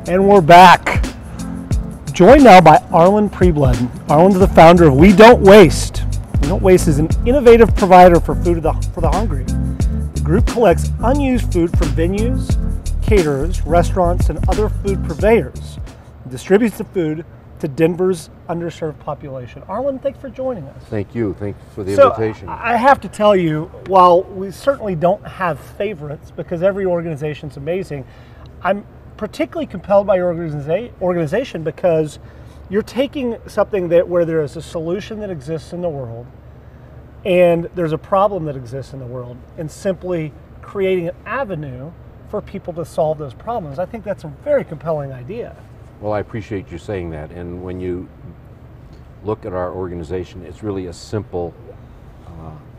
And we're back. Joined now by Arlen Preblood. Arlen is the founder of We Don't Waste. We Don't Waste is an innovative provider for food for the hungry. The group collects unused food from venues, caterers, restaurants, and other food purveyors and distributes the food to Denver's underserved population. Arlen, thanks for joining us. Thank you. Thanks for the invitation. I have to tell you, while we certainly don't have favorites because every organization's amazing, I'm particularly compelled by your organization because you're taking something where there is a solution that exists in the world and there's a problem that exists in the world and simply creating an avenue for people to solve those problems. I think that's a very compelling idea. Well, I appreciate you saying that. And when you look at our organization, it's really a simple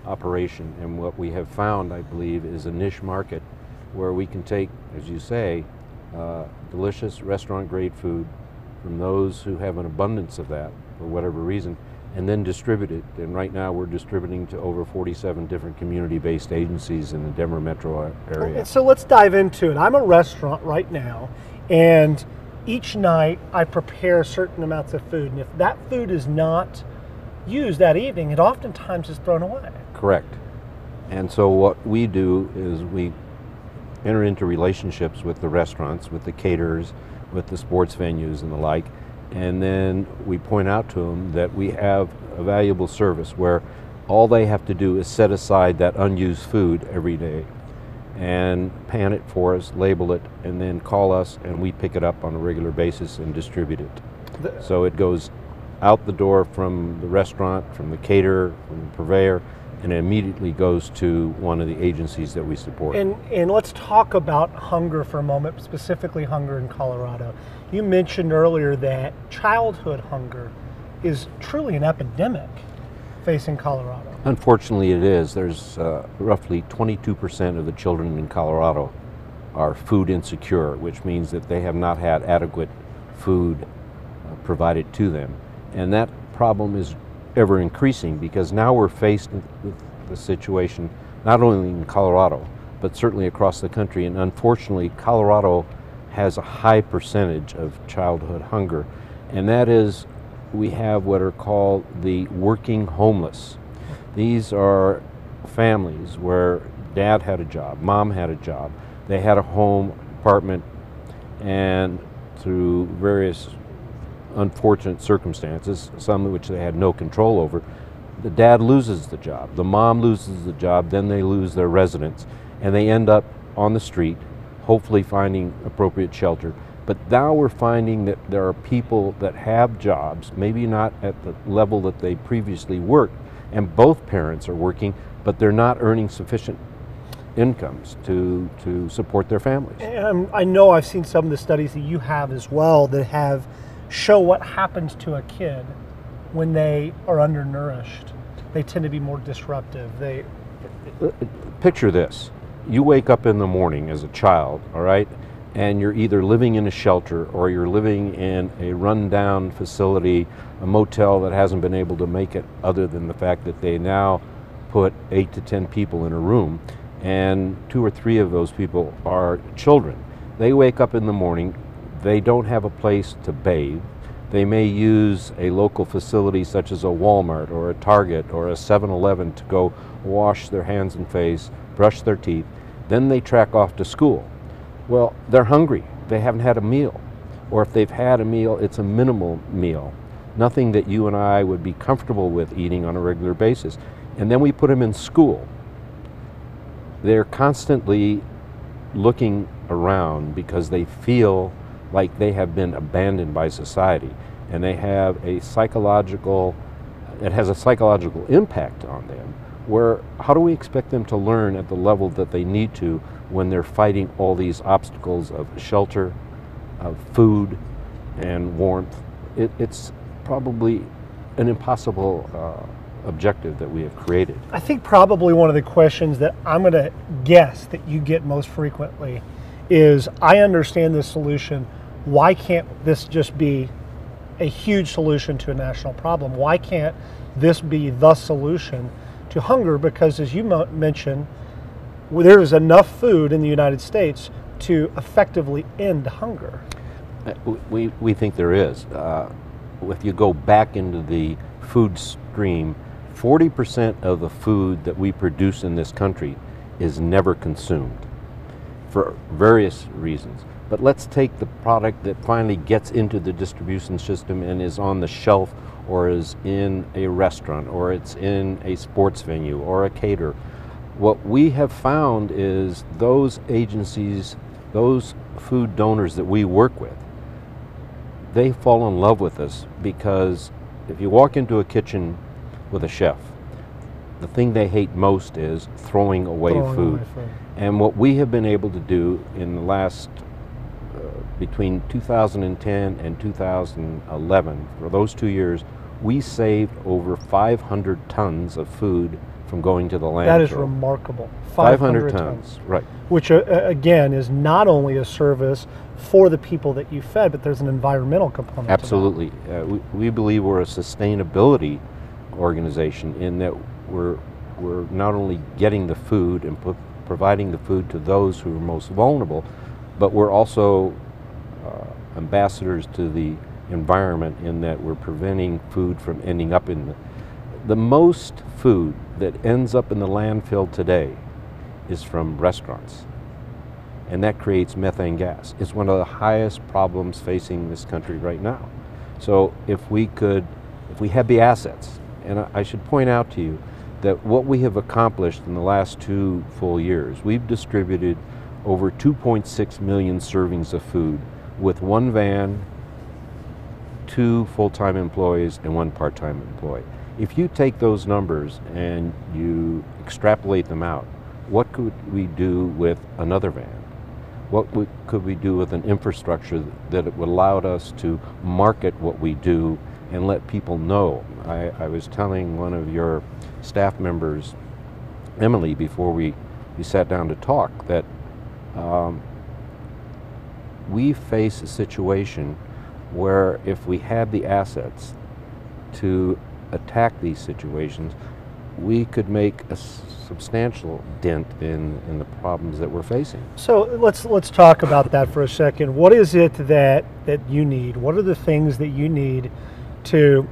operation. And what we have found, I believe, is a niche market where we can take, as you say, delicious restaurant-grade food from those who have an abundance of that for whatever reason, and then distribute it. And right now we're distributing to over 47 different community-based agencies in the Denver metro area. So let's dive into it. I'm a restaurant right now, and each night I prepare certain amounts of food, and if that food is not used that evening, it oftentimes is thrown away. Correct. And so what we do is we enter into relationships with the restaurants, with the caterers, with the sports venues and the like, and then we point out to them that we have a valuable service where all they have to do is set aside that unused food every day and pan it for us, label it, and then call us, and we pick it up on a regular basis and distribute it. So it goes out the door from the restaurant, from the caterer, from the purveyor, and it immediately goes to one of the agencies that we support. And let's talk about hunger for a moment, specifically hunger in Colorado. You mentioned earlier that childhood hunger is truly an epidemic facing Colorado. Unfortunately, it is. There's roughly 22% of the children in Colorado are food insecure, which means that they have not had adequate food provided to them. And that problem is ever increasing because now we're faced with the situation not only in Colorado but certainly across the country, and unfortunately Colorado has a high percentage of childhood hunger, and that is we have what are called the working homeless. These are families where dad had a job, mom had a job, they had a home, apartment, and through various unfortunate circumstances, some of which they had no control over, the dad loses the job, the mom loses the job, then they lose their residence, and they end up on the street, hopefully finding appropriate shelter. But now we're finding that there are people that have jobs, maybe not at the level that they previously worked, and both parents are working, but they're not earning sufficient incomes to support their families. And I know I've seen some of the studies that you have as well that show what happens to a kid when they are undernourished. They tend to be more disruptive. Picture this. You wake up in the morning as a child, all right, and you're either living in a shelter or you're living in a rundown facility, a motel that hasn't been able to make it other than the fact that they now put 8 to 10 people in a room, and 2 or 3 of those people are children. They wake up in the morning, they don't have a place to bathe. They may use a local facility such as a Walmart or a Target or a 7-Eleven to go wash their hands and face, brush their teeth. Then they track off to school. Well, they're hungry. They haven't had a meal. Or if they've had a meal, it's a minimal meal. Nothing that you and I would be comfortable with eating on a regular basis. And then we put them in school. They're constantly looking around because they feel like they have been abandoned by society, and they have it has a psychological impact on them, where how do we expect them to learn at the level that they need to when they're fighting all these obstacles of shelter, of food, and warmth? It's probably an impossible objective that we have created. I think probably one of the questions that I'm going to guess that you get most frequently is, I understand this solution, why can't this just be a huge solution to a national problem? Why can't this be the solution to hunger? Because as you mentioned, there is enough food in the United States to effectively end hunger. We think there is. If you go back into the food stream, 40% of the food that we produce in this country is never consumed for various reasons. But let's take the product that finally gets into the distribution system and is on the shelf, or is in a restaurant, or it's in a sports venue or a caterer. What we have found is those agencies, those food donors that we work with, they fall in love with us, because if you walk into a kitchen with a chef, the thing they hate most is throwing away food. And what we have been able to do in the last, between 2010 and 2011, for those 2 years, we saved over 500 tons of food from going to the landfill. That is remarkable. 500 tons, right. Which again is not only a service for the people that you fed, but there's an environmental component. Absolutely. We believe we're a sustainability organization, in that we're not only getting the food and providing the food to those who are most vulnerable, but we're also ambassadors to the environment, in that we're preventing food from ending up in the most food that ends up in the landfill today is from restaurants, and that creates methane gas. It's one of the highest problems facing this country right now. So if we had the assets, and I should point out to you that what we have accomplished in the last 2 full years, we've distributed over 2.6 million servings of food with 1 van, 2 full-time employees, and 1 part-time employee. If you take those numbers and you extrapolate them out, what could we do with another van? What could we do with an infrastructure that would allow us to market what we do and let people know? I was telling one of your staff members, Emily, before we sat down to talk, that we face a situation where if we had the assets to attack these situations, we could make a substantial dent in the problems that we're facing. So let's talk about that for a second. What is it that you need? What are the things that you need to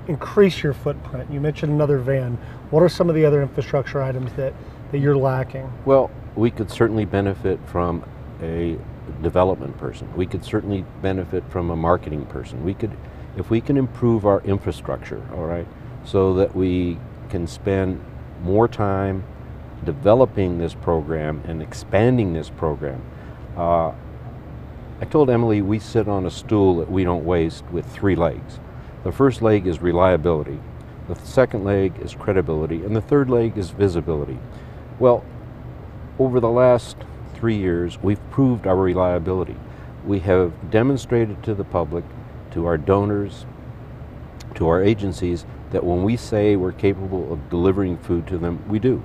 increase your footprint? You mentioned another van. What are some of the other infrastructure items that you're lacking? Well, we could certainly benefit from a development person. We could certainly benefit from a marketing person. If we can improve our infrastructure, all right, so that we can spend more time developing this program and expanding this program. I told Emily we sit on a stool that we don't waste with 3 legs. The first leg is reliability, the second leg is credibility, and the third leg is visibility. Well, over the last 3 years, we've proved our reliability. We have demonstrated to the public, to our donors, to our agencies, that when we say we're capable of delivering food to them, we do.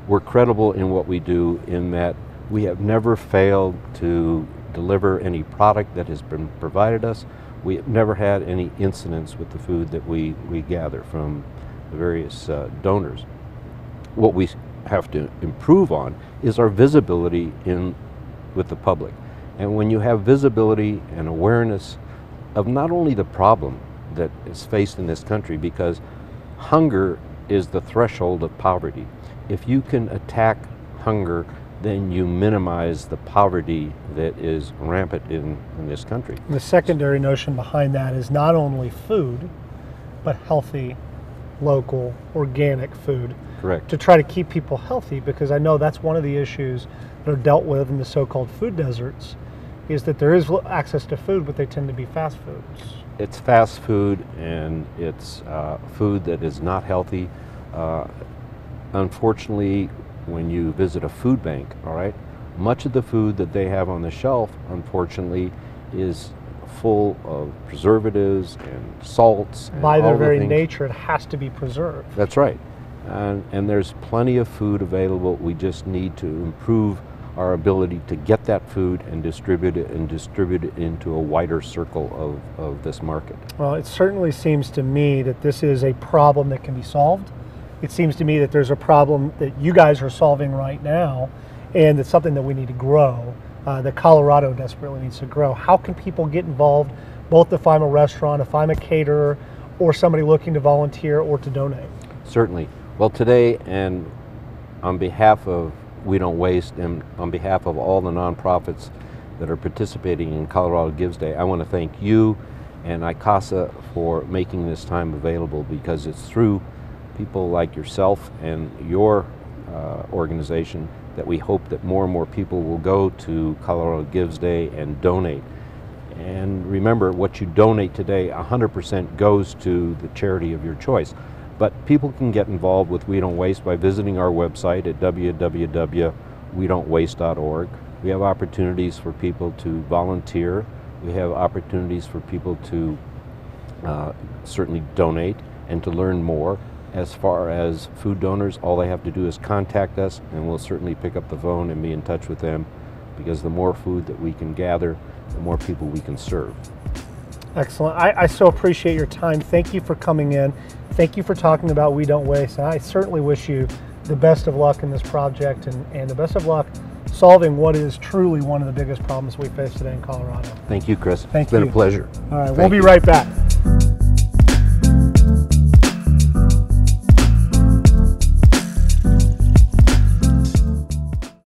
We're credible in what we do, in that we have never failed to deliver any product that has been provided us. We have never had any incidents with the food that we gather from the various donors. What we have to improve on is our visibility with the public. And when you have visibility and awareness of not only the problem that is faced in this country, because hunger is the threshold of poverty. If you can attack hunger, then you minimize the poverty that is rampant in this country. And the secondary notion behind that is not only food, but healthy, local, organic food. Correct. To try to keep people healthy, because I know that's one of the issues that are dealt with in the so-called food deserts, is that there is access to food, but they tend to be fast foods. It's fast food, and it's food that is not healthy. Unfortunately, when you visit a food bank, all right, much of the food that they have on the shelf, unfortunately, is full of preservatives and salts. And by their very things. nature, it has to be preserved. That's right. And there's plenty of food available. We just need to improve our ability to get that food and distribute it into a wider circle of this market. Well, it certainly seems to me that this is a problem that can be solved. It seems to me that there's a problem that you guys are solving right now, and it's something that we need to grow. that Colorado desperately needs to grow. How can people get involved, both if I'm a restaurant, if I'm a caterer, or somebody looking to volunteer or to donate? Certainly. Well, today, and on behalf of We Don't Waste, and on behalf of all the nonprofits that are participating in Colorado Gives Day, I want to thank you and ICASA for making this time available, because it's through people like yourself and your organization that we hope that more and more people will go to Colorado Gives Day and donate. And remember, what you donate today, 100% goes to the charity of your choice. But people can get involved with We Don't Waste by visiting our website at www.wedon'twaste.org. We have opportunities for people to volunteer. We have opportunities for people to certainly donate and to learn more. As far as food donors, all they have to do is contact us, and we'll certainly pick up the phone and be in touch with them, because the more food that we can gather, the more people we can serve. Excellent. I so appreciate your time. Thank you for coming in. Thank you for talking about We Don't Waste. And I certainly wish you the best of luck in this project, and the best of luck solving what is truly one of the biggest problems we face today in Colorado. Thank you, Chris. Thank you. It's been you. a pleasure. All right, we'll be right back.